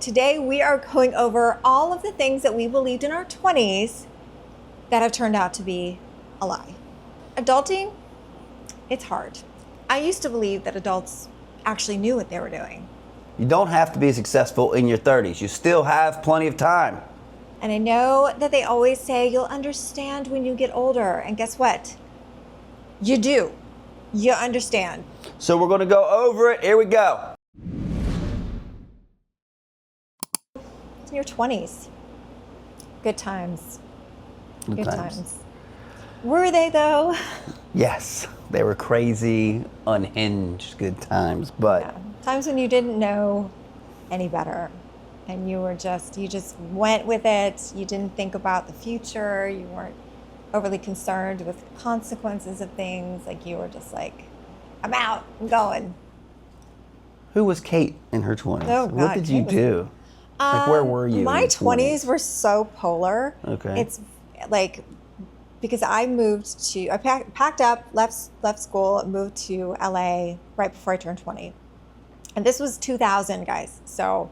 Today we are going over all of the things that we believed in our 20s that have turned out to be a lie. Adulting, it's hard. I used to believe that adults actually knew what they were doing. You don't have to be successful in your 30s. You still have plenty of time. And I know that they always say you'll understand when you get older. And guess what? You do. You understand. So we're going to go over it. Here we go. In your 20s. Good times. Good times. Were they though? Yes, they were crazy, unhinged good times, but Yeah. Times when you didn't know any better and you just went with it. You didn't think about the future. You weren't overly concerned with consequences of things. Like you were just like, I'm out, I'm going. Who was Kate in her 20s? Oh, what God, did you Kate was- do? Like, where were you? My in your 20s were so polar. Okay. It's like, because I packed up, left school, moved to LA right before I turned 20. And this was 2000, guys. So,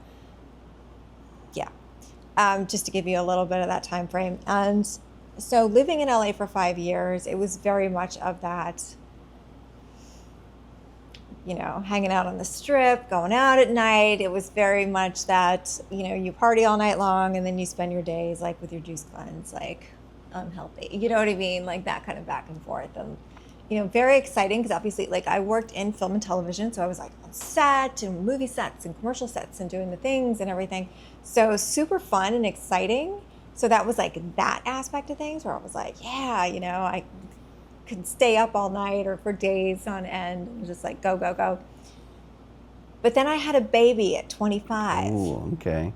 yeah, just to give you a little bit of that time frame. And so living in LA for 5 years, it was very much of that, hanging out on the strip, going out at night. It was very much that, you party all night long and then you spend your days like with your juice cleanse, like unhealthy. You know what I mean? Like that kind of back and forth. And, very exciting because obviously like I worked in film and television. So I was like on set and movie sets and commercial sets and doing the things and everything. So super fun and exciting. So that was like that aspect of things where I was like, yeah, I could stay up all night or for days on end and just like go, go, go. But then I had a baby at 25. Ooh, okay.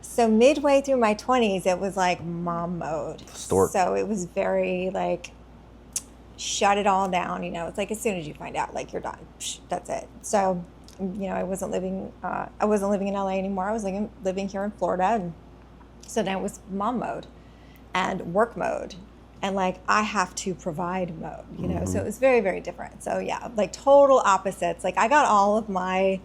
So midway through my 20s, it was like mom mode. Stork. So it was very like, shut it all down. It's like as soon as you find out, like you're done. Psh, that's it. So, I wasn't living in LA anymore. I was living here in Florida. And so now it was mom mode and work mode. And like, I have to provide mode, Mm-hmm. So it was very, very different. So yeah, like total opposites. Like I got all of my,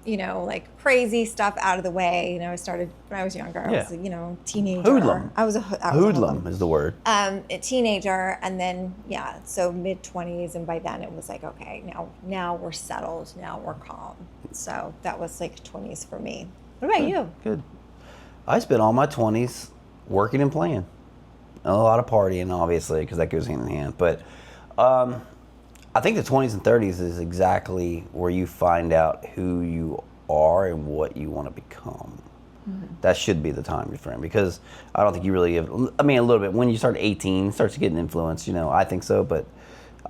like crazy stuff out of the way. I started when I was younger. I was a, teenager. Hoodlum. I was a Hoodlum is the word. a teenager. And then, yeah, so mid 20s. And by then it was like, okay, now we're settled. Now we're calm. So that was like 20s for me. What about you? Good. I spent all my 20s working and playing. A lot of partying, obviously, because that goes hand in hand. But I think the 20s and 30s is exactly where you find out who you are and what you want to become. Mm-hmm. That should be the time, your friend, because I don't think you really have, a little bit. When you start 18, it starts to get an influence, I think so. But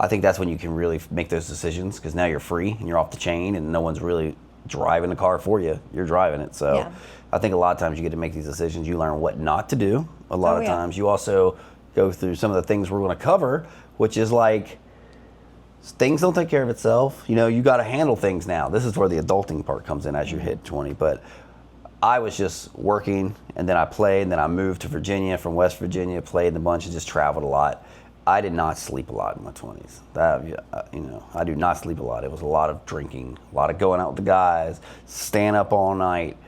I think that's when you can really make those decisions because now you're free and you're off the chain and no one's really driving the car for you. You're driving it. So yeah. I think a lot of times you get to make these decisions. You learn what not to do. A lot of times you also go through some of the things we're going to cover, which is like things don't take care of itself. You got to handle things now. This is where the adulting part comes in as you hit 20. But I was just working and then I played and then I moved to Virginia from West Virginia, played in a bunch and just traveled a lot. I did not sleep a lot in my 20s. I do not sleep a lot. It was a lot of drinking, a lot of going out with the guys, staying up all night,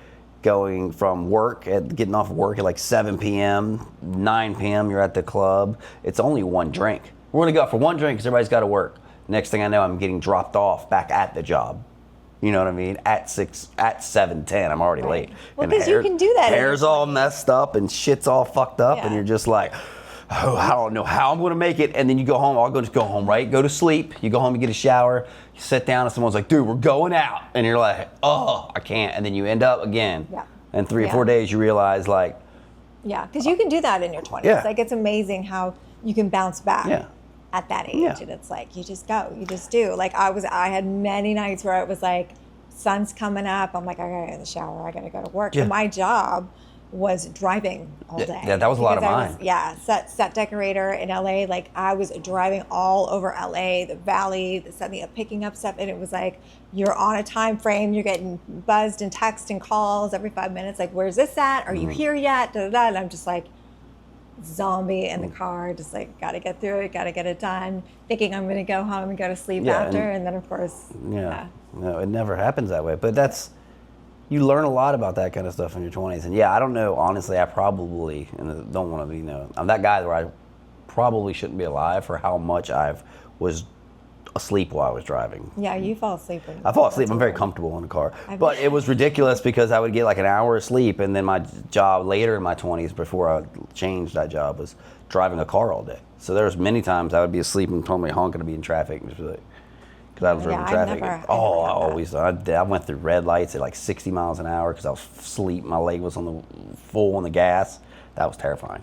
going from getting off work at like 7 p.m., 9 p.m., you're at the club. It's only one drink. We're going to go out for one drink because everybody's got to work. Next thing I know, I'm getting dropped off back at the job. You know what I mean? At 7:10, I'm already late. Well, because you can do that. Hair's all messed up and shit's all fucked up and you're just like, oh, I don't know how I'm going to make it. And then you go home. Just go home, right? Go to sleep. You go home, you get a shower. You sit down and someone's like, dude, we're going out. And you're like, oh, I can't. And then you end up again. Yeah. And 3 or 4 days you realize like. Yeah, because you can do that in your 20s. Yeah. Like it's amazing how you can bounce back at that age. Yeah. And it's like, you just go. You just do. Like I had many nights where it was like, sun's coming up. I'm like, I gotta get in the shower. I gotta go to work. Yeah. And my job was driving all day. Yeah, that was a lot of mine. Set decorator in LA. Like I was driving all over LA, the valley, picking up stuff, and it was like you're on a time frame. You're getting buzzed and text and calls every 5 minutes. Like, where's this at? Are you here yet? Da, da, da. And I'm just like zombie in the car, just like gotta get through it, gotta get it done. Thinking I'm gonna go home and go to sleep after, and then of course, no, it never happens that way. But that's you learn a lot about that kind of stuff in your 20s. And yeah, I don't know, honestly, I probably, and don't want to be, I'm that guy where I probably shouldn't be alive for how much was asleep while I was driving. Yeah, you fall asleep. I fall asleep. I'm very comfortable in the car. But it was ridiculous because I would get like an hour of sleep, and then my job later in my 20s, before I changed that job, was driving a car all day. So there was many times I would be asleep and totally honking to be in traffic, and just be like, because I was driving traffic. I went through red lights at like 60 miles an hour because I was asleep. My leg was full on the gas. That was terrifying.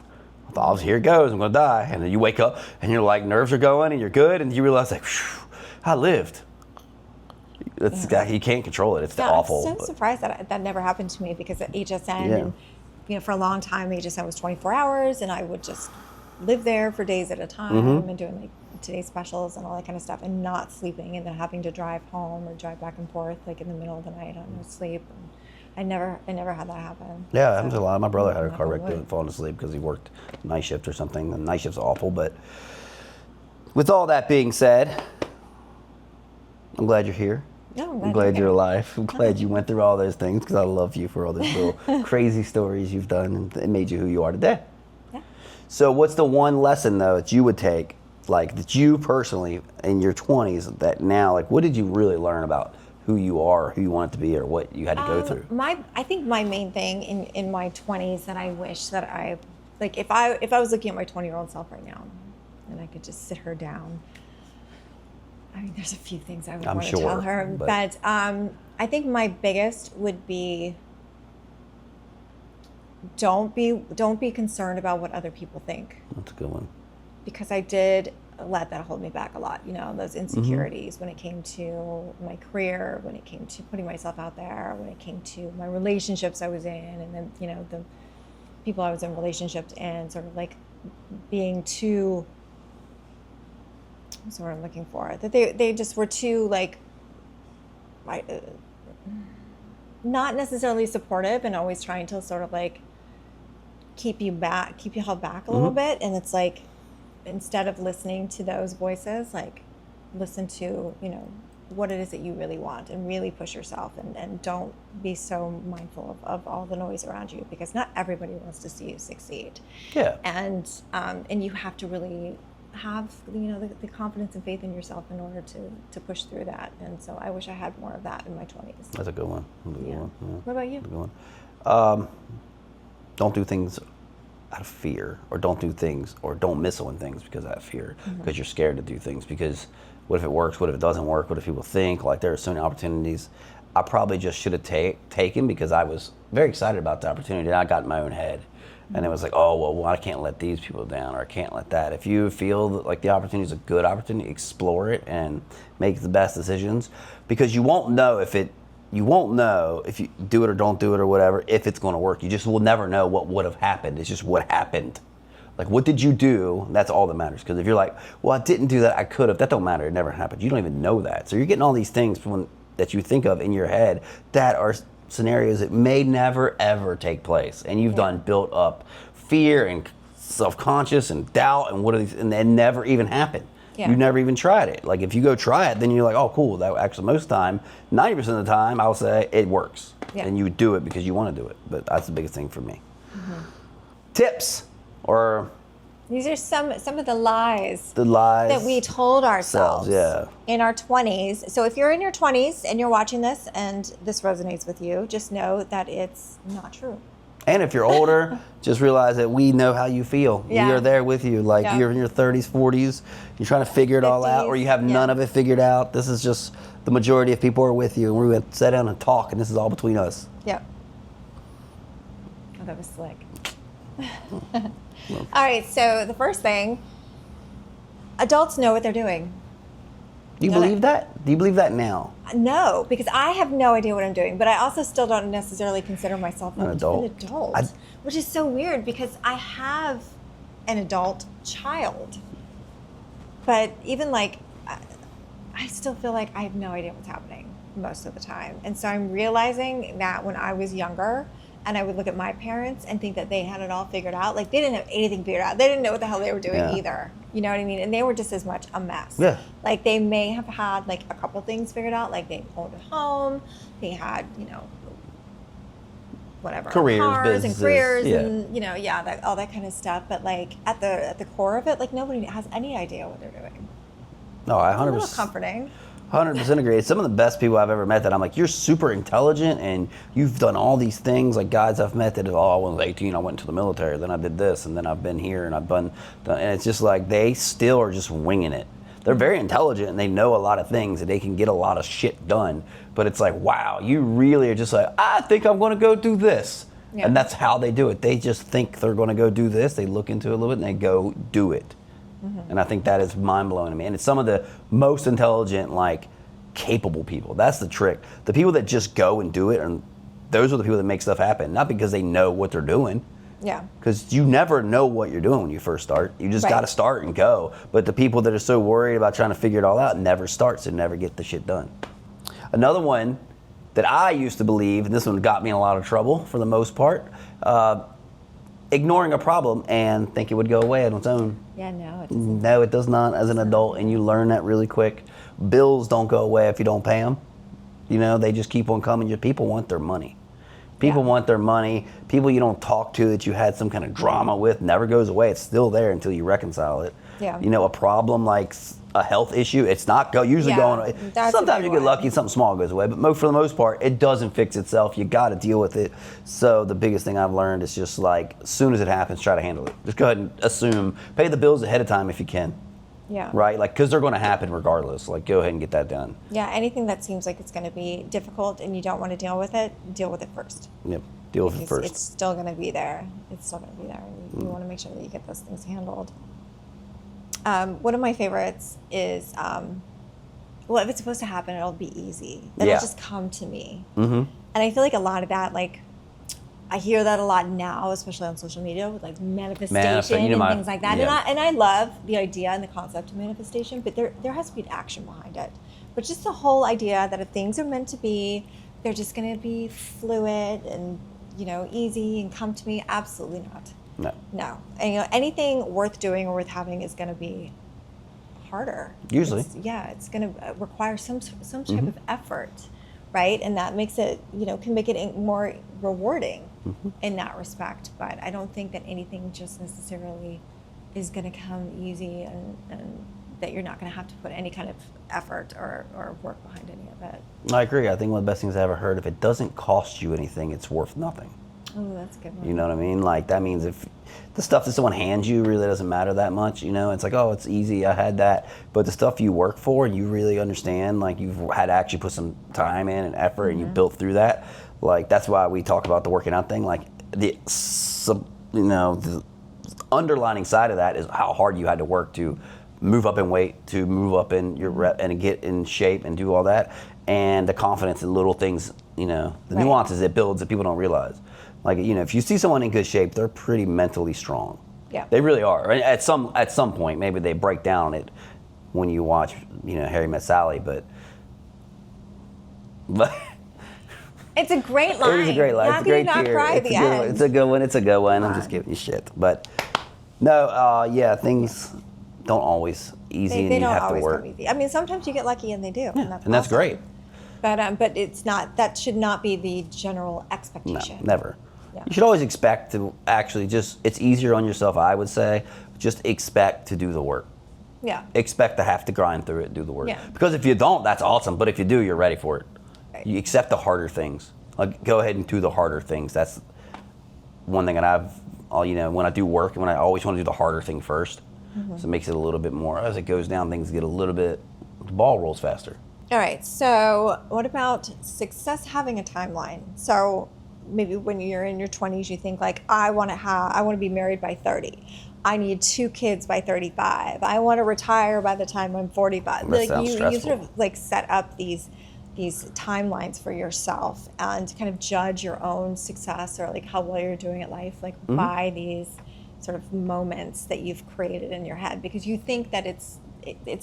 I thought, here it goes, I'm going to die. And then you wake up and you're like, nerves are going and you're good. And you realize, like, I lived. You can't control it. It's awful. I'm so surprised that never happened to me, because at HSN, and for a long time, HSN was 24 hours, and I would just live there for days at a time and doing like today's specials and all that kind of stuff, and not sleeping, and then having to drive home or drive back and forth like in the middle of the night on no sleep. And I never had that happen. Yeah, it happens a lot. My brother had a car wreck falling asleep because he worked night shift or something. The night shift's awful. But with all that being said, I'm glad you're here. No, I'm glad you're alive. I'm glad you went through all those things, because I love you for all those little crazy stories you've done, and it made you who you are today. Yeah. So what's the one lesson, though, that you would take, like that you personally in your 20s, that now, like, what did you really learn about who you are, who you want it to be, or what you had to go through? I think my main thing in my 20s that I wish that if I was looking at my 20-year-old self right now, and I could just sit her down, I mean, there's a few things I would want to tell her, but I think my biggest would be, don't be concerned about what other people think. That's a good one. Because I did let that hold me back a lot, those insecurities when it came to my career, when it came to putting myself out there, when it came to my relationships I was in, and then, the people I was in relationships and sort of like being too, what's the word I'm looking for? That they just were too like, not necessarily supportive, and always trying to sort of like keep you held back a little bit. And it's like, instead of listening to those voices, like listen to, what it is that you really want, and really push yourself, and don't be so mindful of all the noise around you, because not everybody wants to see you succeed. Yeah. And you have to really have, the confidence and faith in yourself in order to push through that. And so I wish I had more of that in my 20s. That's a good one. Yeah. What about you? That's a good one. Don't do things out of fear, or don't miss on things because out of fear, because you're scared to do things, because what if it works, what if it doesn't work, what if people think, like, there are so many opportunities I probably just should have taken, because I was very excited about the opportunity, and I got in my own head, and it was like, oh, well, I can't let these people down, or I can't let that. If you feel that, like, the opportunity is a good opportunity, explore it and make the best decisions, because you won't know if you do it or don't do it or whatever, if it's going to work. You just will never know what would have happened. It's just what happened. Like, what did you do? That's all that matters. Because if you're like, well, I didn't do that, I could have, that don't matter. It never happened. You don't even know that. So you're getting all these things that you think of in your head that are scenarios that may never, ever take place. And you've built up fear and self-conscious and doubt and what are these, and they never even happened. Yeah. You never even tried it. Like, if you go try it, then you're like, oh, cool. That actually, most of the time, 90% of the time, I'll say it works. Yeah. And you do it because you want to do it. But that's the biggest thing for me. Tips, or these are some of the lies that we told ourselves in our 20s. So if you're in your 20s and you're watching this and this resonates with you, just know that it's not true. And if you're older, just realize that we know how you feel. Yeah. We are there with you. Like, you're in your 30s, 40s, you're trying to figure it all out, or you have none of it figured out. This is just the majority of people are with you, and we're going to sit down and talk, and this is all between us. Yep. Oh, that was slick. All right, so the first thing, adults know what they're doing. Do you believe that? Do you believe that now? No, because I have no idea what I'm doing, but I also still don't necessarily consider myself an adult, which is so weird, because I have an adult child. But even like, I still feel like I have no idea what's happening most of the time. And so I'm realizing that when I was younger, and I would look at my parents and think that they had it all figured out. Like, they didn't have anything figured out. They didn't know what the hell they were doing either. You know what I mean? And they were just as much a mess. Yeah. Like, they may have had like a couple things figured out. Like, they owned a home. They had, whatever, Careers, cars and businesses, careers yeah. and, you know, all that kind of stuff. But like at the core of it, like nobody has any idea what they're doing. No, I It's a 100%. little comforting. 100% agree. It's some of the best people I've ever met that I'm like, you're super intelligent and you've done all these things. Like guys I've met that, when I was 18, I went into the military, then I did this, and then I've been here and I've done, and it's just like they still are just winging it. They're very intelligent and they know a lot of things and they can get a lot of shit done. But it's like, wow, you really are just like, I think I'm going to go do this. Yeah. And that's how they do it. They just think they're going to go do this. They look into it a little bit and they go do it. And I think that is mind-blowing to me. And it's some of the most intelligent, like, capable people. That's the trick. The people that just go and do it, and those are the people that make stuff happen. Not because they know what they're doing. Yeah. Because you never know what you're doing when you first start. You just Right. got to start and go. But the people that are so worried about trying to figure it all out never start, so never get the shit done. Another one that I used to believe, and this one got me in a lot of trouble for the most part, ignoring a problem and think it would go away on its own. Yeah, no, it doesn't. No, it does not as an adult, and you learn that really quick. Bills don't go away if you don't pay them. You know, they just keep on coming. Your people want their money. People Yeah. want their money. People you don't talk to that you had some kind of drama with never goes away. It's still there until you reconcile it. Yeah. You know, a problem like a health issue, it's not usually Yeah, going away. that's a Sometimes big you get one. lucky and something small goes away, but for the most part, it doesn't fix itself. You got to deal with it. So the biggest thing I've learned is just like, as soon as it happens, try to handle it. Just go ahead and assume, pay the bills ahead of time if you can. Yeah. Right? Like, because they're going to happen regardless. Like, go ahead and get that done. Yeah, anything that seems like it's going to be difficult and you don't want to deal with it first. Yep. Deal with it Because first. it's still going to be there. It's still going to be there. And you want to make sure that you get those things handled. One of my favorites is, well, if it's supposed to happen, it'll be easy. It'll Yeah. just come to me. Mm-hmm. And I feel like a lot of that, like, I hear that a lot now, especially on social media, with like manifestation and things like that. yeah. And I love the idea and the concept of manifestation, but there has to be an action behind it. But just the whole idea that if things are meant to be, they're just going to be fluid and, you know, easy and come to me. Absolutely not. No. And, you know, anything worth doing or worth having is going to be harder. Usually. It's going to require some type of effort, right? And that makes it, you know, can make it more rewarding in that respect. But I don't think that anything just necessarily is going to come easy and that you're not going to have to put any kind of effort or work behind any of it. I agree. I think one of the best things I ever heard, if it doesn't cost you anything, it's worth nothing. Oh, that's a good one. You know what I mean? Like, that means if the stuff that someone hands you really doesn't matter that much, you know, it's like, oh, it's easy, I had that. But the stuff you work for and you really understand, like, you've had to actually put some time in and effort and you built through that. Like, that's why we talk about the working out thing. Like, the underlining side of that is how hard you had to work to move up in weight, to move up in your rep and get in shape and do all that. And the confidence in little things, you know, the Right. nuances it builds that people don't realize. Like, you know, if you see someone in good shape, they're pretty mentally strong. Yeah. They really are. At some point, maybe they break down it when you watch, you know, Harry Met Sally, but It's a great line. it is a great line. How It's a can you great not tear. cry at It's the a good one. end? It's a good one. It's a good one. I'm just giving you shit. But no, yeah, things don't always easy They and you don't have to always work. come easy. I mean, sometimes you get lucky and they do. Yeah, and that's awesome. great. But it's not. That should not be the general No, expectation. never. Yeah. You should always expect to actually it's easier on yourself, I would say. Just expect to do the work. Yeah. Expect to have to grind through it and do the work. Yeah. Because if you don't, that's awesome. But if you do, you're ready for it. Right. You accept the harder things. Like, go ahead and do the harder things. That's one thing that when I do work, when I always want to do the harder thing first. So it makes it a little bit more, as it goes down, things get a little bit, the ball rolls faster. All right. So, what about success having a timeline? So, maybe when you're in your 20s, you think like, I want to be married by 30. I need 2 kids by 35. I want to retire by the time I'm 45. That sounds you stressful. sort of like set up these timelines for yourself and kind of judge your own success or like how well you're doing at life, like by these sort of moments that you've created in your head, because you think that it's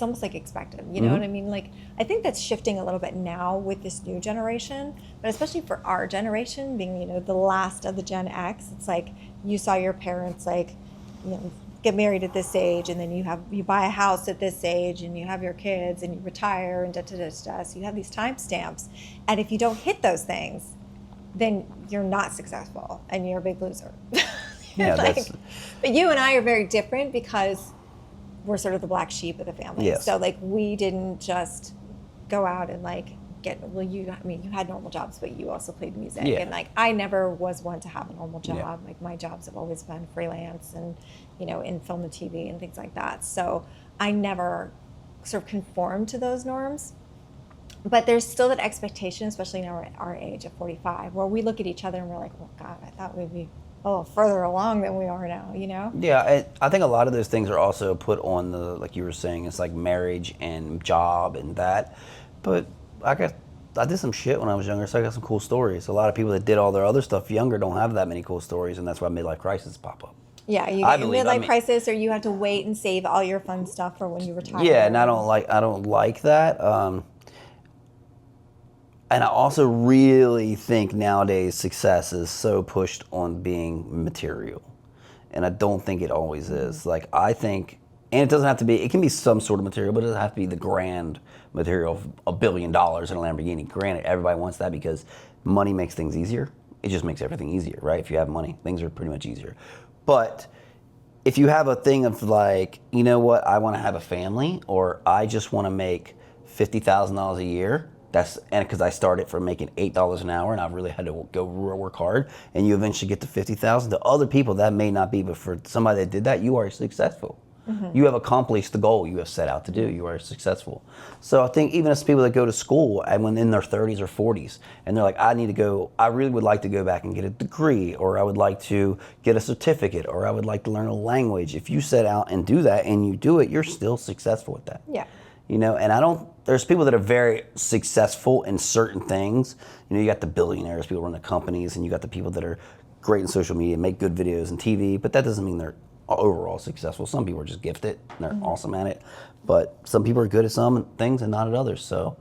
almost like expected, you know what I mean? Like, I think that's shifting a little bit now with this new generation, but especially for our generation being, you know, the last of the Gen X, it's like you saw your parents like, you know, get married at this age, and then you buy a house at this age, and you have your kids, and you retire, and da da da da. So you have these timestamps, and if you don't hit those things, then you're not successful and you're a big loser. Yeah, but you and I are very different because we're sort of the black sheep of the family. Yes. So like we didn't just go out and like you had normal jobs, but you also played music. Yeah. And like I never was one to have a normal job. Yeah. Like my jobs have always been freelance and, in film and TV and things like that. So I never sort of conformed to those norms. But there's still that expectation, especially now we're at our age of 45, where we look at each other and we're like, well, God, I thought we'd be a little further along than we are now, Yeah, I think a lot of those things are also put on like you were saying, it's like marriage and job and that. But I did some shit when I was younger, so I got some cool stories. A lot of people that did all their other stuff younger don't have that many cool stories, and that's why midlife crises pop up. Yeah, you get your midlife crisis, or you have to wait and save all your fun stuff for when you retire. Yeah, and I don't like that. And I also really think nowadays success is so pushed on being material. And I don't think it always is. Like, I think, and it doesn't have to be, it can be some sort of material, but it doesn't have to be the grand material of $1 billion in a Lamborghini. Granted, everybody wants that because money makes things easier. It just makes everything easier, right? If you have money, things are pretty much easier. But if you have a thing of like, you know what, I want to have a family, or I just want to make $50,000 a year, because I started from making $8 an hour and I've really had to go work hard, and you eventually get to 50,000. To other people that may not be, but for somebody that did that, you are successful. Mm-hmm. You have accomplished the goal you have set out to do. You are successful. So I think even as people that go to school and when in their 30s or 40s, and they're like, I really would like to go back and get a degree, or I would like to get a certificate, or I would like to learn a language. If you set out and do that and you do it, you're still successful at that. Yeah. And there's people that are very successful in certain things. You got the billionaires, people run the companies, and you got the people that are great in social media, make good videos and TV, but that doesn't mean they're overall successful. Some people are just gifted and they're awesome at it, but some people are good at some things and not at others. So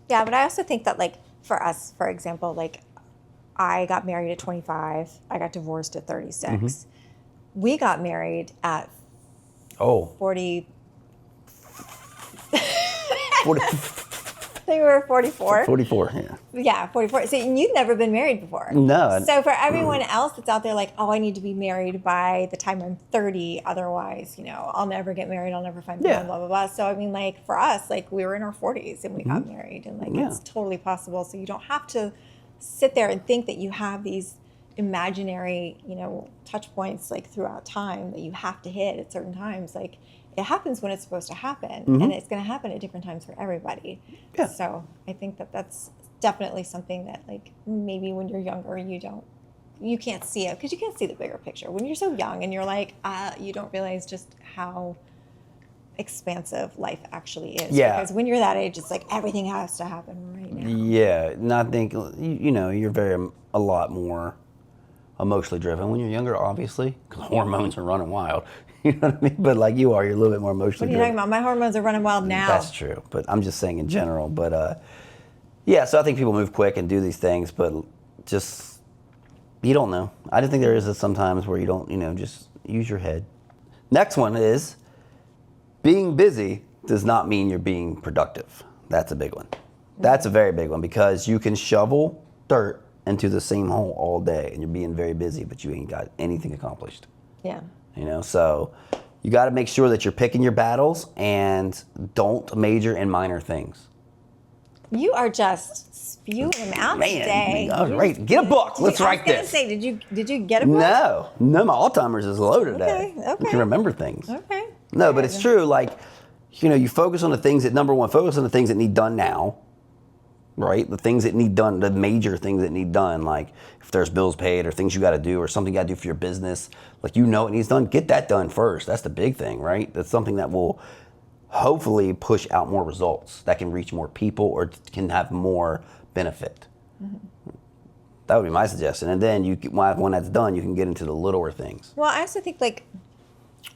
yeah, but I also think that like for us, for example, like I got married at 25, I got divorced at 36. Mm-hmm. We got married at 40. I think we were 44. 44, yeah. Yeah, 44. So you've never been married before. No. So for everyone else that's out there like, oh, I need to be married by the time I'm 30. Otherwise, I'll never get married. I'll never find someone, blah, blah, blah. So, I mean, like for us, like we were in our 40s and we got married, and like it's totally possible. So you don't have to sit there and think that you have these imaginary, touch points like throughout time that you have to hit at certain times. Like, it happens when it's supposed to happen, and it's going to happen at different times for everybody. Yeah. So I think that that's definitely something that, like, maybe when you're younger, you can't see it because you can't see the bigger picture. When you're so young and you're like, you don't realize just how expansive life actually is. Yeah. Because when you're that age, it's like everything has to happen right now. Yeah. And I think, you're a lot more emotionally driven when you're younger, obviously, because hormones are running wild. You know what I mean? But like you're a little bit more emotionally driven. What are you talking about? My hormones are running wild now. That's true. But I'm just saying in general. But so I think people move quick and do these things, but just, you don't know. I just think there is sometimes where you don't, just use your head. Next one is, being busy does not mean you're being productive. That's a big one. That's a very big one, because you can shovel dirt into the same hole all day and you're being very busy, but you ain't got anything accomplished. Yeah. So you got to make sure that you're picking your battles and don't major in minor things. You are just spewing them out today. All right, get a book. Let's write this. I was going to say, did you get a book? No, my Alzheimer's is low today. Okay. You can remember things. Okay. No, but it's true. Like, you focus on the things that, number one, focus on the things that need done now. Right? The things that need done, the major things that need done, like if there's bills paid or things you got to do or something you got to do for your business, like it needs done, get that done first. That's the big thing, right? That's something that will hopefully push out more results, that can reach more people or can have more benefit. Mm-hmm. That would be my suggestion. And then when that's done, you can get into the littler things. Well, I also think like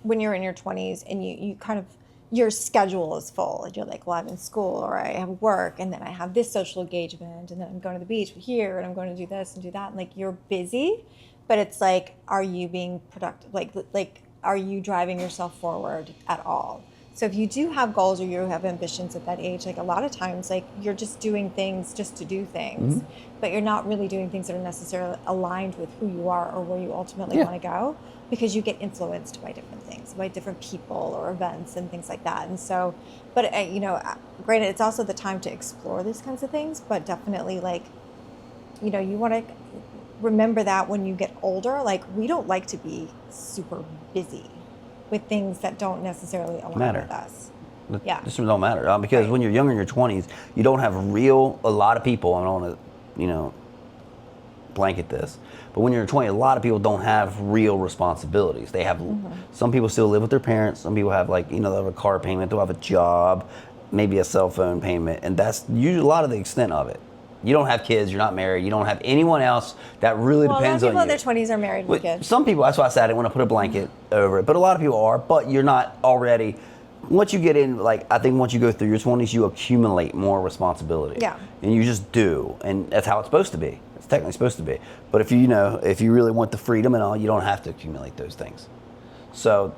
when you're in your 20s and you kind of, your schedule is full and you're like, well, I'm in school or I have work and then I have this social engagement and then I'm going to the beach here and I'm going to do this and do that. And like, you're busy, but it's like, are you being productive? Like, are you driving yourself forward at all? So if you do have goals or you have ambitions at that age, like a lot of times, like you're just doing things just to do things, but you're not really doing things that are necessarily aligned with who you are or where you ultimately want to go, because you get influenced by different things, by different people or events and things like that. And so, but you know, granted, it's also the time to explore these kinds of things, but definitely like, you know, you want to remember that when you get older, like we don't like to be super busy with things that don't necessarily align with us. Yeah. This don't matter because when you're younger in your 20s, you don't have a lot of people, I don't want to, you know, blanket this, but when you're in 20, a lot of people don't have real responsibilities. They have, some people still live with their parents. Some people have like, you know, they have a car payment, they'll have a job, maybe a cell phone payment. And that's usually a lot of the extent of it. You don't have kids, you're not married, you don't have anyone else that really depends on you. A lot of people in their 20s are married with kids. Some people, that's why I said I didn't want to put a blanket over it, but a lot of people are, but you're not already, once you get in, like, I think once you go through your 20s, you accumulate more responsibility. Yeah. And you just do, and that's how it's supposed to be. It's technically supposed to be. But if you know, if you really want the freedom and all, you don't have to accumulate those things. So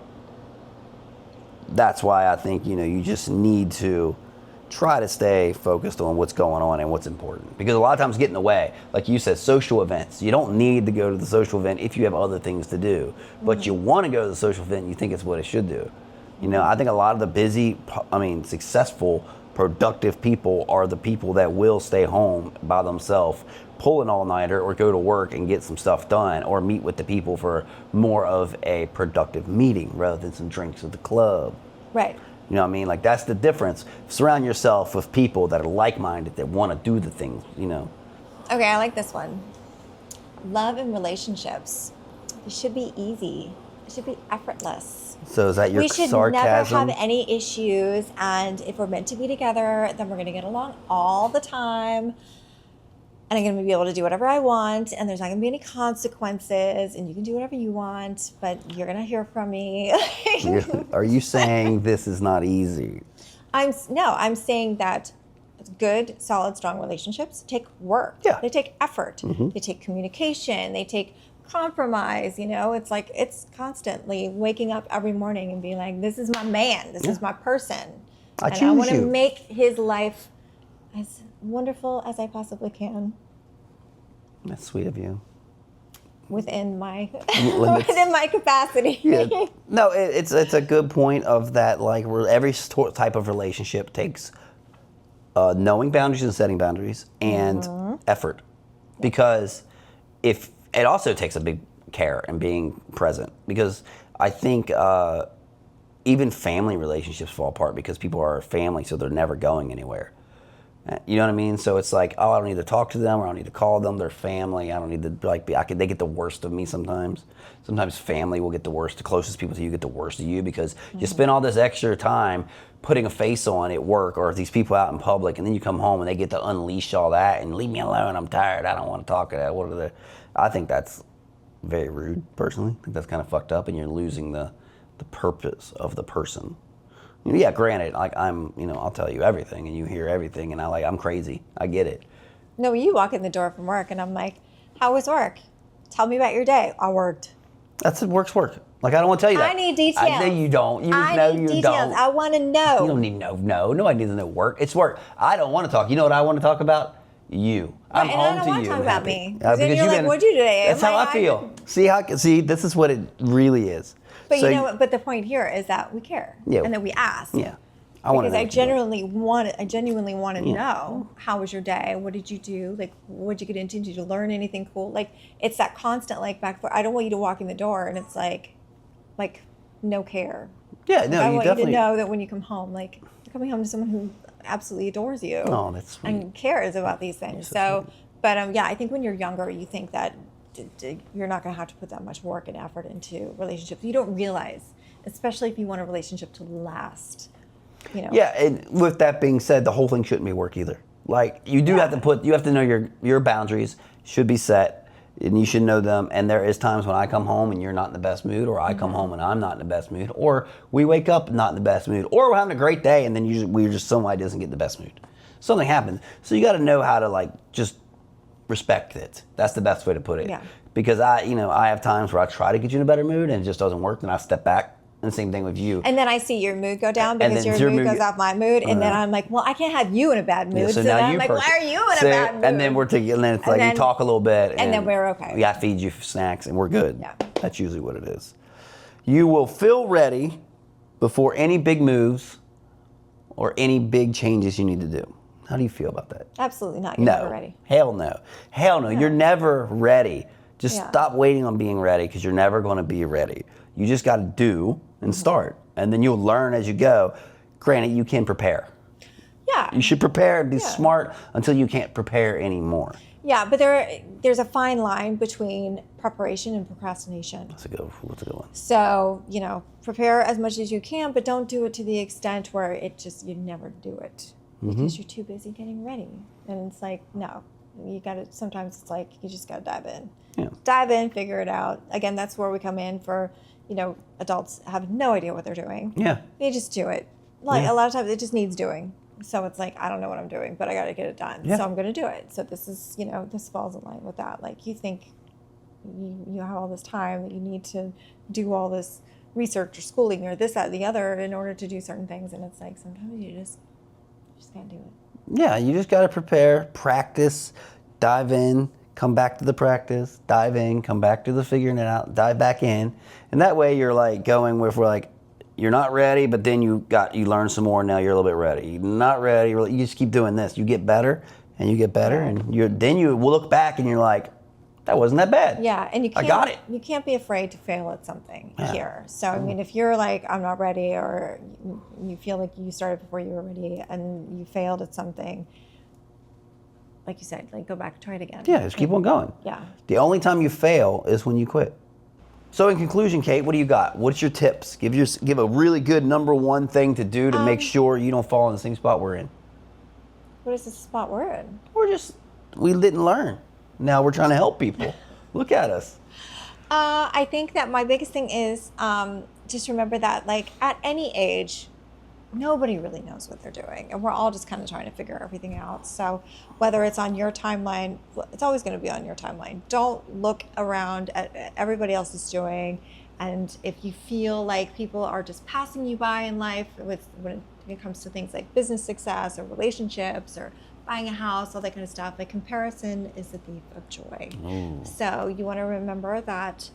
that's why I think, you know, you just need to try to stay focused on what's going on and what's important, because a lot of times get in the way. Like you said, social events, you don't need to go to the social event if you have other things to do, but you want to go to the social event and you think it's what it should do. You know, I think a lot of the busy, successful, productive people are the people that will stay home by themselves, pull an all-nighter, or go to work and get some stuff done, or meet with the people for more of a productive meeting rather than some drinks at the club. Right. You know what I mean? Like, that's the difference. Surround yourself with people that are like-minded, that want to do the things, you know. Okay, I like this one. Love and relationships. It should be easy. It should be effortless. So is that your sarcasm? We should never have any issues, and if we're meant to be together, then we're going to get along all the time. And I'm going to be able to do whatever I want, and there's not going to be any consequences, and you can do whatever you want, but you're going to hear from me. Are you saying this is not easy? I'm saying that good, solid, strong relationships take work. Yeah. They take effort. They take communication. They take compromise. You know, it's like it's constantly waking up every morning and being like, this is my man. This is my person. I want to you. make his life as wonderful as I possibly can. That's sweet of you. Within my limits. within my capacity. Yeah. No, it's a good point of that. Like, every type of relationship takes knowing boundaries and setting boundaries and effort, because if it also takes a big care and being present, because I think even family relationships fall apart because people are family, so they're never going anywhere. You know what I mean? So it's like, oh, I don't need to talk to them, or I don't need to call them. They're family. I don't need to they get the worst of me sometimes. Sometimes family will get the worst. The closest people to you get the worst of you, because you spend all this extra time putting a face on at work or these people out in public, and then you come home and they get to unleash all that and leave me alone. I'm tired. I don't want to talk to that. I think that's very rude, personally. I think that's kind of fucked up, and you're losing the purpose of the person. Yeah, granted, like, I'll tell you everything and you hear everything, and I'm crazy. I get it. No, you walk in the door from work and I'm like, how was work? Tell me about your day. I worked. That's work. Like, I don't want to tell you that. I need details. I know you don't. You I know need you details. don't. I want to know. You don't need no. Nobody needs to know work. It's work. I don't want to talk. You know what I want to talk about? You. I'm Right, home and I don't to want you. to talk about me. Because Then you're like, what'd you do today? That's how I feel. See, this is what it really is. But you know what? But the point here is that we care. Yeah. And that we ask. Yeah. Because I genuinely want to know, how was your day? What did you do? Like, what did you get into? Did you learn anything cool? Like, it's that constant, like, back and forth. I don't want you to walk in the door and it's like no care. Yeah, no, I you want definitely. you to know that when you come home, like, you're coming home to someone who absolutely adores you. Oh, that's sweet. And cares about these things. But I think when you're younger, you think that you're not going to have to put that much work and effort into relationships. You don't realize, especially if you want a relationship to last. You know. Yeah, and with that being said, the whole thing shouldn't be work either. Like, you do have to know your boundaries should be set, and you should know them. And there is times when I come home and you're not in the best mood, or I come home and I'm not in the best mood, or we wake up not in the best mood, or we're having a great day and then somebody doesn't get in the best mood. Something happens. So you got to know how to just respect it. That's the best way to put it. Yeah. Because I have times where I try to get you in a better mood and it just doesn't work, and I step back And the same thing with you. And then I see your mood go down And because then your mood goes off my mood. And then I'm like, well, I can't have you in a bad mood. So then I'm like, why are you in a bad mood? And then we're together, and then it's like you talk a little bit. And then we're okay. Yeah, I feed you snacks and we're good. Yeah. That's usually what it is. You will feel ready before any big moves or any big changes you need to do. How do you feel about that? Absolutely not. You're never ready. Hell no. Hell no. You're never ready. Just stop waiting on being ready because you're never going to be ready. You just got to do and start. And then you'll learn as you go. Granted, you can prepare. Yeah. You should prepare and be smart until you can't prepare anymore. Yeah, but there's a fine line between preparation and procrastination. That's a good one. So, prepare as much as you can, but don't do it to the extent where you never do it because you're too busy getting ready. And it's like, no, sometimes it's like, you just got to dive in. Yeah. Dive in, figure it out. Again, that's where we come in for, adults have no idea what they're doing. Yeah. They just do it. Like a lot of times it just needs doing. So it's like, I don't know what I'm doing, but I got to get it done. Yeah. So I'm going to do it. So this is, this falls in line with that. Like you think you have all this time that you need to do all this research or schooling or this, that, the other in order to do certain things. And it's like, sometimes you just can't do it. Yeah, you just got to prepare, practice, dive in, come back to the practice, dive in, come back to the figuring it out, dive back in. And that way you're like going with, you're not ready, but then you learn some more. Now you're a little bit ready. You're not ready. You just keep doing this. You get better and you get better. And then you will look back and you're like, that wasn't that bad. Yeah, and I got it. You can't be afraid to fail at something here. So, I mean, if you're like, I'm not ready, or you feel like you started before you were ready and you failed at something, like you said, go back and try it again. Yeah, just keep on going. Yeah. The only time you fail is when you quit. So in conclusion, Kate, what do you got? What's your tips? Give a really good number one thing to do to make sure you don't fall in the same spot we're in. What is the spot we're in? We didn't learn. Now we're trying to help people. Look at us. I think that my biggest thing is just remember that, at any age, nobody really knows what they're doing. And we're all just kind of trying to figure everything out. So whether it's on your timeline, it's always going to be on your timeline. Don't look around at everybody else is doing. And if you feel like people are just passing you by in life when it comes to things like business success or relationships or buying a house, all that kind of stuff, comparison is the thief of joy. Ooh. So you want to remember that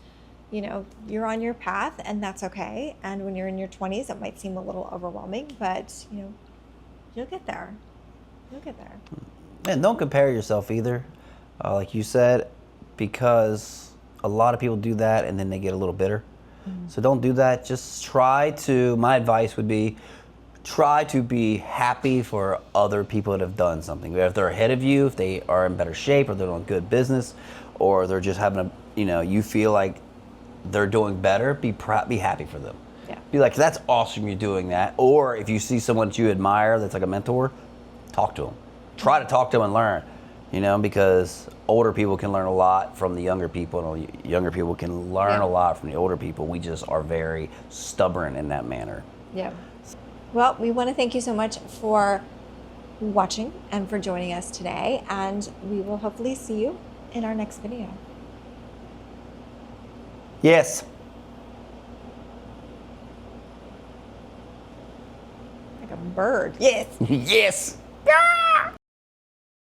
you're on your path, and that's okay. And when you're in your 20s, it might seem a little overwhelming, but you'll get there. You'll get there. And don't compare yourself either, like you said, because a lot of people do that and then they get a little bitter. Mm-hmm. So don't do that. Just my advice would be, try to be happy for other people that have done something. If they're ahead of you, if they are in better shape, or they're doing good business, or they're just having you feel like they're doing better, be happy for them. Yeah. Be like, that's awesome you're doing that. Or if you see someone that you admire that's like a mentor, talk to them. Try to talk to them and learn, because older people can learn a lot from the younger people, and younger people can learn a lot from the older people. We just are very stubborn in that manner. Yeah. Well, we want to thank you so much for watching and for joining us today, and we will hopefully see you in our next video. Yes. Like a bird. Yes. Yes.